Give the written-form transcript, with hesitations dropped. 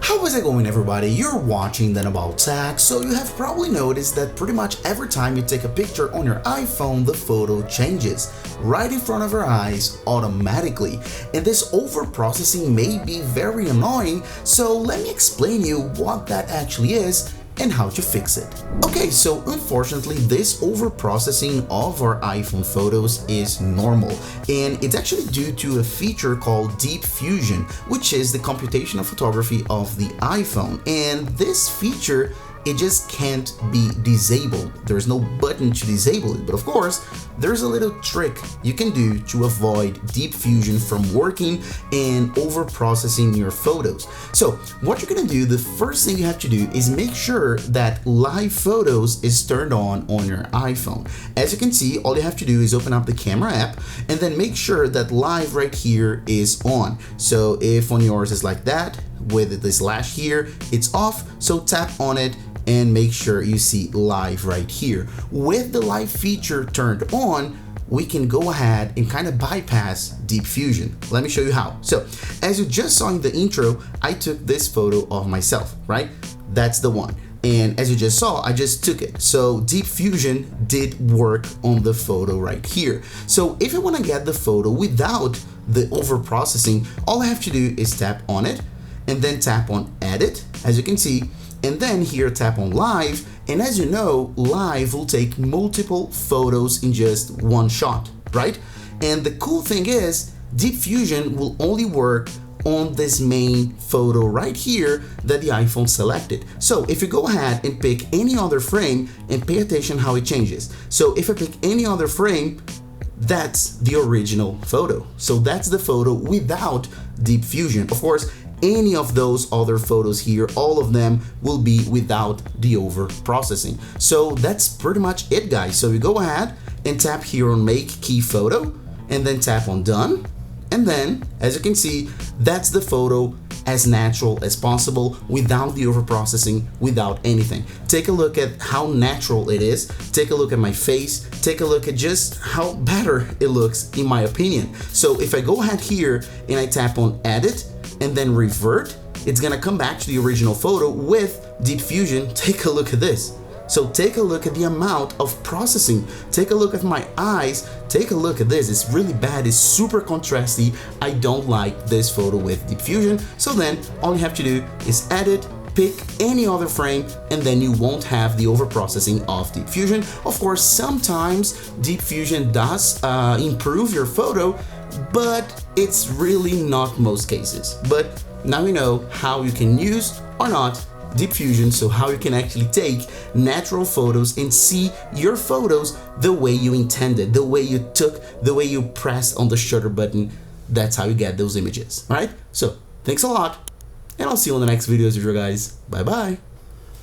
How is it going, everybody? You're watching Then About Tech, so you have probably noticed that pretty much every time you take a picture on your iPhone, the photo changes right in front of your eyes automatically. And this over-processing may be very annoying, so let me explain you what that actually is and how to fix it. Okay, so unfortunately this over-processing of our iPhone photos is normal, and it's actually due to a feature called Deep Fusion, which is the computational photography of the iPhone. And this feature, it just can't be disabled. There's no button to disable it, but of course there's a little trick you can do to avoid Deep Fusion from working and over processing your photos. So what you're gonna do, the first thing you have to do is make sure that live photos is turned on your iPhone. As you can see, all you have to do is open up the camera app and then make sure that live right here is on. So if on yours is like that with the slash here, it's off, so tap on it and make sure you see live right here. With the live feature turned on, we can go ahead and kind of bypass Deep Fusion. Let me show you how. So as you just saw in the intro, I took this photo of myself, right? That's the one. And as you just saw, I just took it. So Deep Fusion did work on the photo right here. So if you want to get the photo without the over processing, all I have to do is tap on it and then tap on edit, as you can see, and then here tap on live, and as you know, live will take multiple photos in just one shot, right? And the cool thing is Deep Fusion will only work on this main photo right here that the iPhone selected. So if you go ahead and pick any other frame and pay attention how it changes. So if I pick any other frame, that's the original photo. So that's the photo without Deep Fusion. Of course, any of those other photos here, all of them will be without the over processing. So that's pretty much it, guys. So you go ahead and tap here on make key photo and then tap on done. And then as you can see, that's the photo as natural as possible without the over processing, without anything. Take a look at how natural it is. Take a look at my face. Take a look at just how better it looks in my opinion. So if I go ahead here and I tap on edit and then revert, it's gonna come back to the original photo with Deep Fusion. Take a look at this. So take a look at the amount of processing. Take a look at my eyes. Take a look at this. It's really bad. It's super contrasty. I don't like this photo with Deep Fusion. So then all you have to do is edit, pick any other frame, and then you won't have the over processing of Deep Fusion. Of course, sometimes Deep Fusion does improve your photo, but it's really not most cases. But now you know how you can use or not Deep Fusion, so how you can actually take natural photos and see your photos the way you intended, the way you took, the way you pressed on the shutter button. That's how you get those images. All right, so thanks a lot, and I'll see you on the next videos, guys. Bye bye.